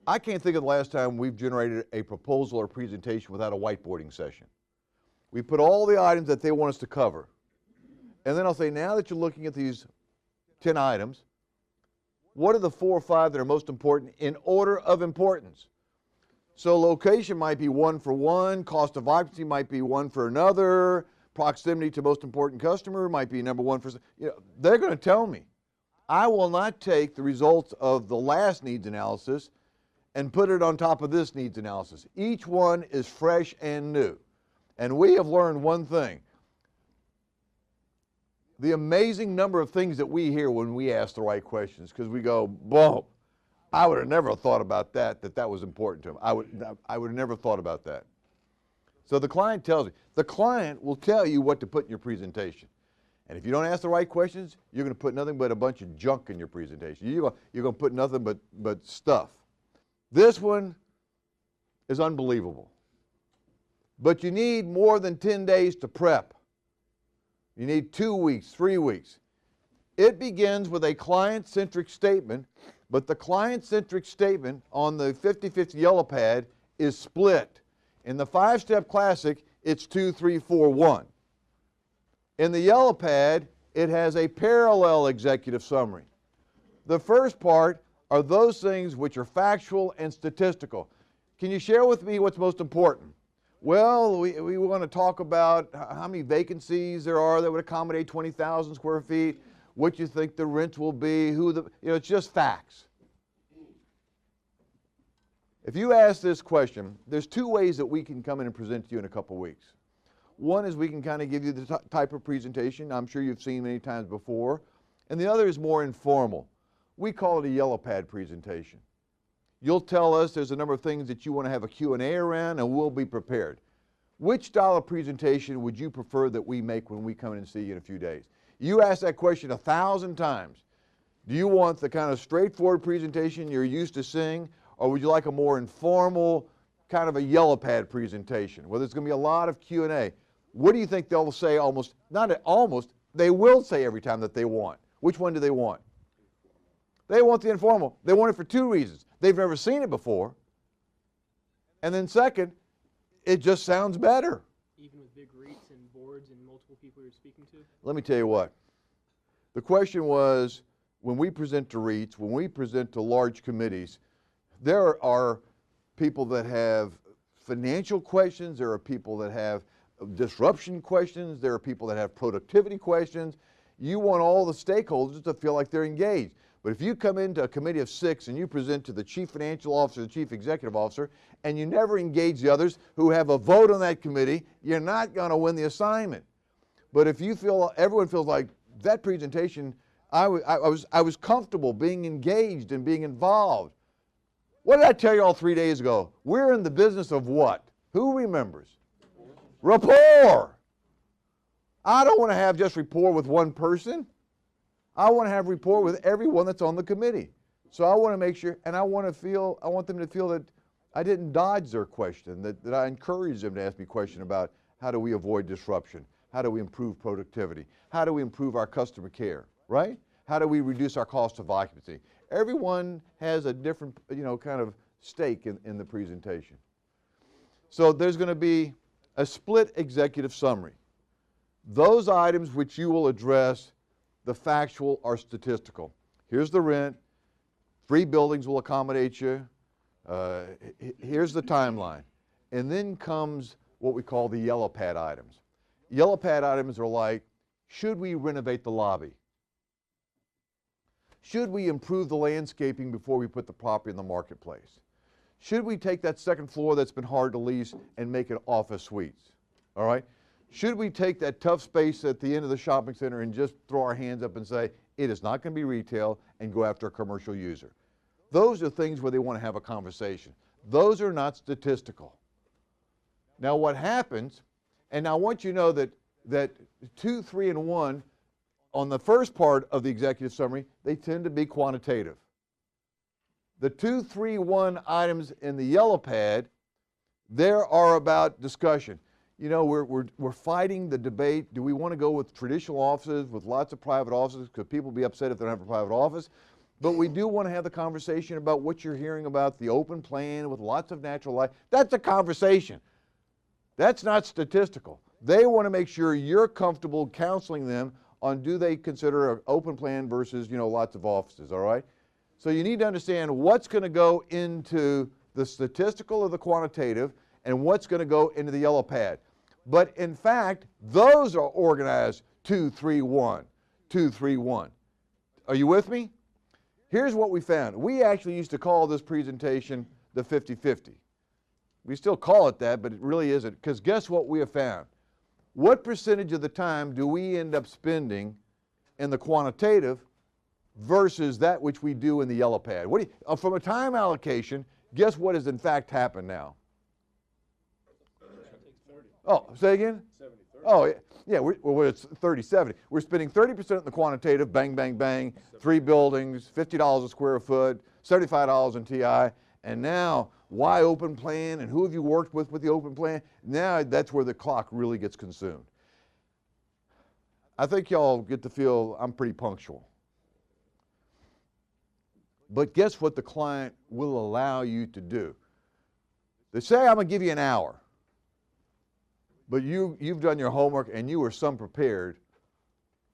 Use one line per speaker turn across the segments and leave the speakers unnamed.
I can't think of the last time we've generated a proposal or presentation without a whiteboarding session. We put all the items that they want us to cover. And then I'll say, now that you're looking at these 10 items, what are the 4 or 5 that are most important in order of importance? So location might be one for one, cost of occupancy might be one for another, proximity to most important customer might be number one for, they're going to tell me. I will not take the results of the last needs analysis and put it on top of this needs analysis. Each one is fresh and new. And we have learned one thing. The amazing number of things that we hear when we ask the right questions, because we go, boom, I would have never thought about that was important to him. I would have never thought about that. So the client tells you. The client will tell you what to put in your presentation. And if you don't ask the right questions, you're going to put nothing but a bunch of junk in your presentation. You're going to put nothing but stuff. This one is unbelievable. But you need more than 10 days to prep. You need 2 weeks, 3 weeks. It begins with a client-centric statement, but the client-centric statement on the 50/50 yellow pad is split. In the 5-step classic, it's 2, 3, 4, 1. In the yellow pad, it has a parallel executive summary. The first part are those things which are factual and statistical. Can you share with me what's most important? Well, we want to talk about how many vacancies there are that would accommodate 20,000 square feet, what you think the rent will be, it's just facts. If you ask this question, there's 2 ways that we can come in and present to you in a couple weeks. One is we can kind of give you the type of presentation I'm sure you've seen many times before, and the other is more informal. We call it a yellow pad presentation. You'll tell us there's a number of things that you want to have a Q&A around, and we'll be prepared. Which style of presentation would you prefer that we make when we come in and see you in a few days? You ask that question 1,000 times. Do you want the kind of straightforward presentation you're used to seeing, or would you like a more informal, kind of a yellow pad presentation, where there's going to be a lot of Q&A? What do you think they'll say they will say every time that they want? Which one do they want? They want the informal. They want it for 2 reasons. They've never seen it before. And then second, it just sounds better.
Even with big REITs and boards and multiple people you're speaking to?
Let me tell you what. The question was, when we present to REITs, when we present to large committees, there are people that have financial questions, there are people that have disruption questions, there are people that have productivity questions. You want all the stakeholders to feel like they're engaged. But if you come into a committee of 6 and you present to the chief financial officer, the chief executive officer, and you never engage the others who have a vote on that committee, you're not going to win the assignment. But if you feel, everyone feels like that presentation, I was comfortable being engaged and being involved. What did I tell you all 3 days ago? We're in the business of what? Who remembers? Rapport. I don't want to have just rapport with one person. I want to have rapport with everyone that's on the committee. So I want to make sure, and I want them to feel that I didn't dodge their question, that I encouraged them to ask me a question about how do we avoid disruption? How do we improve productivity? How do we improve our customer care, right? How do we reduce our cost of occupancy? Everyone has a different, kind of stake in the presentation. So there's going to be a split executive summary. Those items which you will address, the factual or statistical. Here's the rent. 3 buildings will accommodate you. Here's the timeline. And then comes what we call the yellow pad items. Yellow pad items are like, should we renovate the lobby? Should we improve the landscaping before we put the property in the marketplace? Should we take that second floor that's been hard to lease and make it office suites? All right? Should we take that tough space at the end of the shopping center and just throw our hands up and say, it is not going to be retail, and go after a commercial user? Those are things where they want to have a conversation. Those are not statistical. Now what happens, and I want you to know that 2, 3, and 1, on the first part of the executive summary, they tend to be quantitative. The 2, 3, 1 items in the yellow pad, there are about discussion. We're fighting the debate. Do we want to go with traditional offices with lots of private offices? Could people be upset if they don't have a private office? but we do want to have the conversation about what you're hearing about the open plan with lots of natural light. That's a conversation. That's not statistical. They want to make sure you're comfortable counseling them on do they consider an open plan versus, lots of offices, all right? So you need to understand what's going to go into the statistical or the quantitative and what's going to go into the yellow pad. But in fact, those are organized 2, 3, 1, 2, 3, 1. Are you with me? Here's what we found. We actually used to call this presentation the 50-50. We still call it that, but it really isn't, because guess what we have found? What percentage of the time do we end up spending in the quantitative versus that which we do in the yellow pad? From a time allocation, guess what has in fact happened now? Oh, say again? 70-30. Oh, yeah, it's 30-70. We're spending 30% in the quantitative, bang, bang, bang, 3 buildings, $50 a square foot, $75 in TI, and now why open plan and who have you worked with the open plan? Now that's where the clock really gets consumed. I think y'all get to feel I'm pretty punctual. But guess what the client will allow you to do? They say, I'm going to give you an hour. But you've done your homework and you were some prepared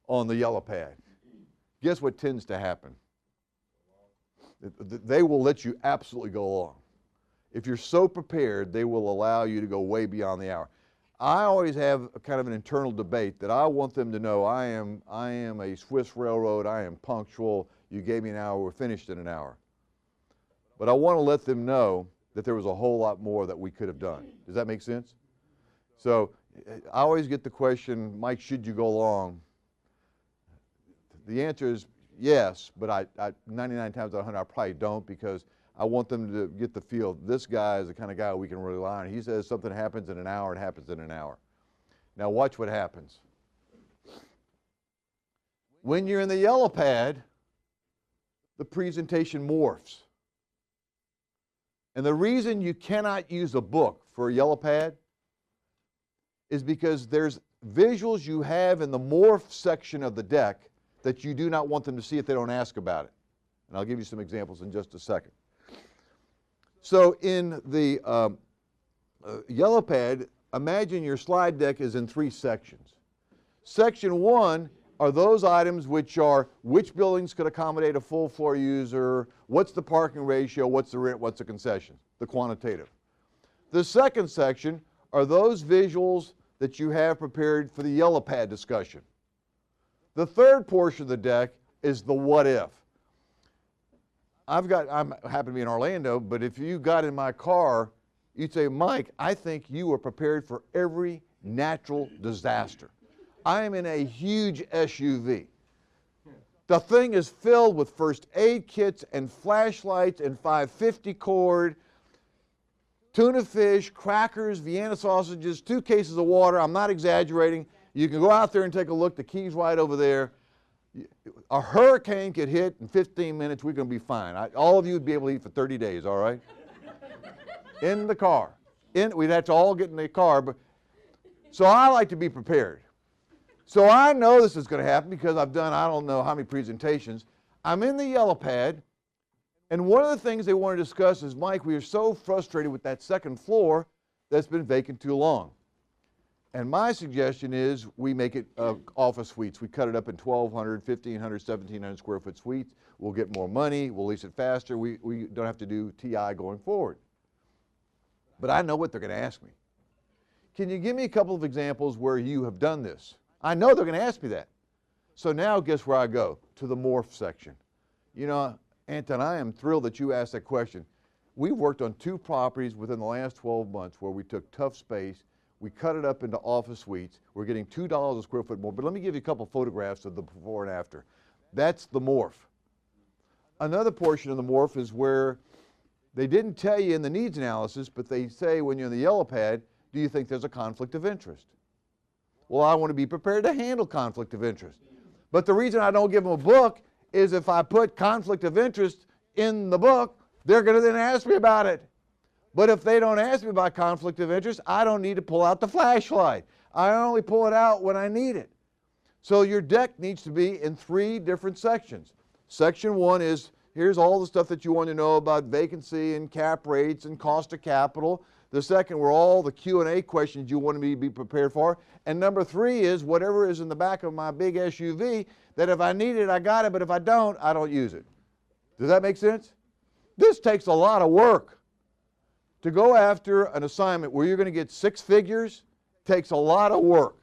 on the yellow pad. Guess what tends to happen? They will let you absolutely go long. If you're so prepared, they will allow you to go way beyond the hour. I always have a kind of an internal debate that I want them to know I am a Swiss railroad, I am punctual, you gave me an hour, we're finished in an hour. But I want to let them know that there was a whole lot more that we could have done. Does that make sense? So I always get the question, Mike, should you go long? The answer is yes, but I 99 times out of 100 I probably don't, because I want them to get the feel this guy is the kind of guy we can rely on. He says something happens in an hour, it happens in an hour. Now watch what happens. When you're in the yellow pad, the presentation morphs. And the reason you cannot use a book for a yellow pad is because there's visuals you have in the morph section of the deck that you do not want them to see if they don't ask about it. And I'll give you some examples in just a second. So in the yellow pad, imagine your slide deck is in 3 sections. Section 1 are those items which are which buildings could accommodate a full floor user, what's the parking ratio, what's the rent, what's the concession, the quantitative. The second section are those visuals that you have prepared for the yellow pad discussion. The third portion of the deck is the what if. I happen to be in Orlando, but if you got in my car, you'd say, Mike, I think you are prepared for every natural disaster. I am in a huge SUV. The thing is filled with first aid kits and flashlights and 550 cord, tuna fish, crackers, Vienna sausages, 2 cases of water. I'm not exaggerating. You can go out there and take a look. The key's right over there. A hurricane could hit in 15 minutes. We're going to be fine. All of you would be able to eat for 30 days, all right? In the car. We'd have to all get in the car. So I like to be prepared. So I know this is going to happen because I've done I don't know how many presentations. I'm in the yellow pad. And one of the things they want to discuss is, Mike, we are so frustrated with that second floor that's been vacant too long. And my suggestion is we make it office suites. We cut it up in 1,200, 1,500, 1,700 square foot suites. We'll get more money. We'll lease it faster. We don't have to do TI going forward. But I know what they're going to ask me. Can you give me a couple of examples where you have done this? I know they're going to ask me that. So now guess where I go? To the morph section. You know, Anton, I am thrilled that you asked that question. We've worked on 2 properties within the last 12 months where we took tough space, we cut it up into office suites, we're getting $2 a square foot more, but let me give you a couple photographs of the before and after. That's the morph. Another portion of the morph is where they didn't tell you in the needs analysis, but they say when you're in the yellow pad, do you think there's a conflict of interest? Well, I want to be prepared to handle conflict of interest. But the reason I don't give them a book is if I put conflict of interest in the book, they're going to then ask me about it. But if they don't ask me about conflict of interest, I don't need to pull out the flashlight. I only pull it out when I need it. So your deck needs to be in 3 different sections. Section 1 is, here's all the stuff that you want to know about vacancy and cap rates and cost of capital. The second were all the Q&A questions you want me to be prepared for. And number 3 is whatever is in the back of my big SUV, that if I need it, I got it, but if I don't use it. Does that make sense? This takes a lot of work. To go after an assignment where you're going to get 6 figures takes a lot of work.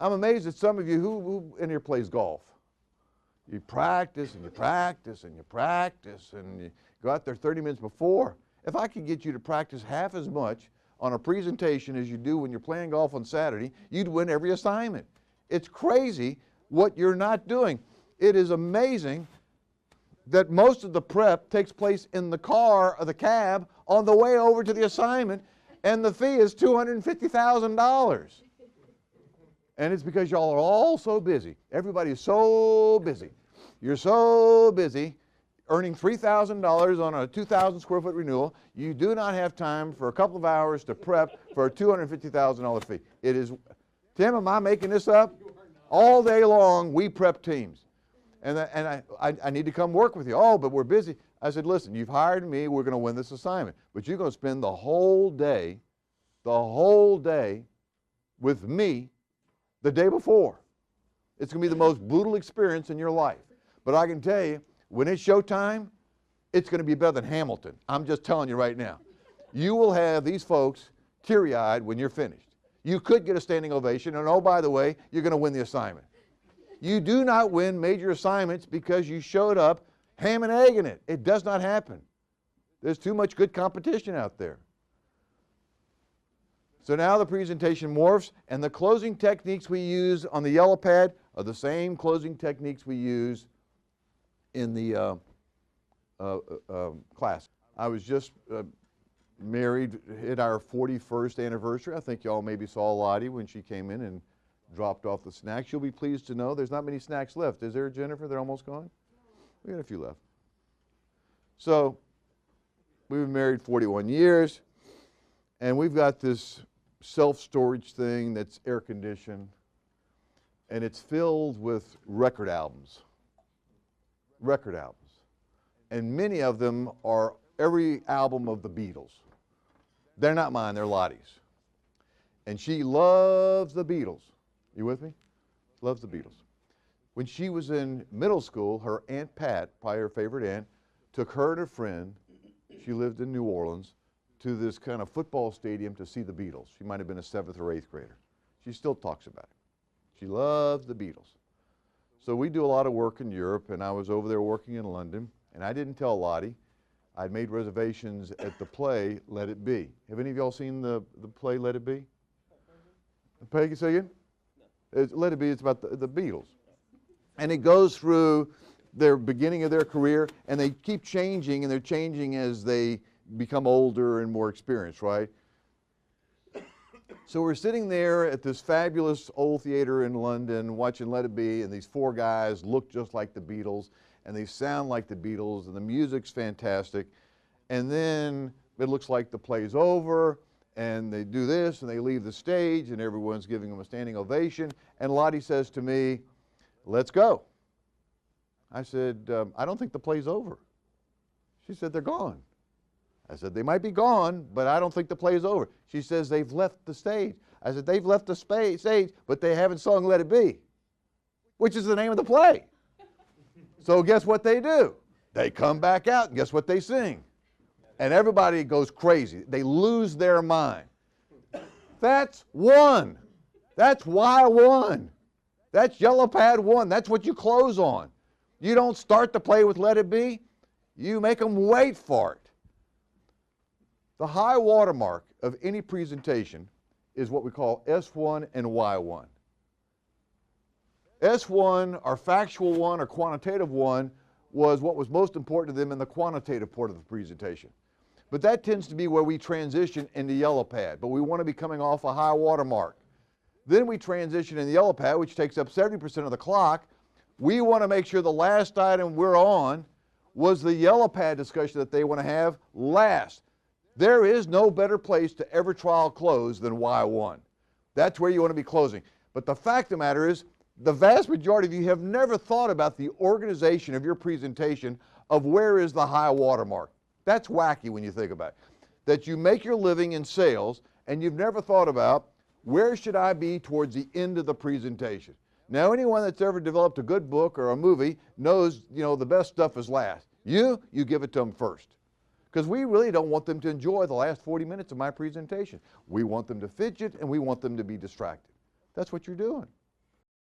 I'm amazed at some of you who in here plays golf. You practice and you practice and you practice and you go out there 30 minutes before. If I could get you to practice half as much on a presentation as you do when you're playing golf on Saturday, you'd win every assignment. It's crazy what you're not doing. It is amazing that most of the prep takes place in the car or the cab on the way over to the assignment, and the fee is $250,000. And it's because y'all are all so busy. Everybody is so busy. You're so busy earning $3,000 on a 2,000 square foot renewal. You do not have time for a couple of hours to prep for a $250,000 fee. It is, Tim, am I making this up? All day long we prep teams. And I need to come work with you. Oh, but we're busy. I said, listen, you've hired me, we're going to win this assignment. But you're going to spend the whole day with me the day before. It's going to be the most brutal experience in your life. But I can tell you, when it's showtime, it's going to be better than Hamilton. I'm just telling you right now. You will have these folks teary-eyed when you're finished. You could get a standing ovation, and oh, by the way, you're going to win the assignment. You do not win major assignments because you showed up ham and egg in it. It does not happen. There's too much good competition out there. So now the presentation morphs, and the closing techniques we use on the yellow pad are the same closing techniques we use in the class. I was just married, hit our 41st anniversary. I think y'all maybe saw Lottie when she came in and dropped off the snacks. You'll be pleased to know there's not many snacks left. Is there, Jennifer? They're almost gone? We got a few left. So we've been married 41 years, and we've got this self-storage thing that's air conditioned, and it's filled with record albums. And many of them are every album of the Beatles. They're not mine, they're Lottie's. And she loves the Beatles. You with me? Loves the Beatles. When she was in middle school, her Aunt Pat, probably her favorite aunt, took her and a friend, she lived in New Orleans, to this kind of football stadium to see the Beatles. She might have been a 7th or 8th grader. She still talks about it. She loves the Beatles. So we do a lot of work in Europe, and I was over there working in London, and I didn't tell Lottie. I'd made reservations at the play Let It Be. Have any of y'all seen the play Let It Be? Peggy, say again? Let It Be, it's about the Beatles. And it goes through their beginning of their career, and they keep changing, and they're changing as they become older and more experienced, right? So we're sitting there at this fabulous old theater in London watching Let It Be, and these 4 guys look just like the Beatles, and they sound like the Beatles, and the music's fantastic. And then it looks like the play's over, and they do this, and they leave the stage, and everyone's giving them a standing ovation. And Lottie says to me, "Let's go." I said, "I don't think the play's over." She said, "They're gone." I said, "They might be gone, but I don't think the play's over." She says, "They've left the stage." I said, "They've left the stage, but they haven't sung Let It Be," which is the name of the play. So guess what they do? They come back out, and guess what they sing? And everybody goes crazy. They lose their mind. That's 1. That's why 1. That's yellow pad 1. That's what you close on. You don't start the play with Let It Be. You make them wait for it. The high watermark of any presentation is what we call S1 and Y1. S1, or factual 1, or quantitative 1, was what was most important to them in the quantitative part of the presentation. But that tends to be where we transition into yellow pad, but we want to be coming off a high watermark. Then we transition in the yellow pad, which takes up 70% of the clock. We want to make sure the last item we're on was the yellow pad discussion that they want to have last. There is no better place to ever trial close than Y1. That's where you want to be closing. But the fact of the matter is, the vast majority of you have never thought about the organization of your presentation of where is the high water mark. That's wacky when you think about it. That you make your living in sales and you've never thought about where should I be towards the end of the presentation. Now, anyone that's ever developed a good book or a movie knows, the best stuff is last. You give it to them first. Because we really don't want them to enjoy the last 40 minutes of my presentation. We want them to fidget and we want them to be distracted. That's what you're doing.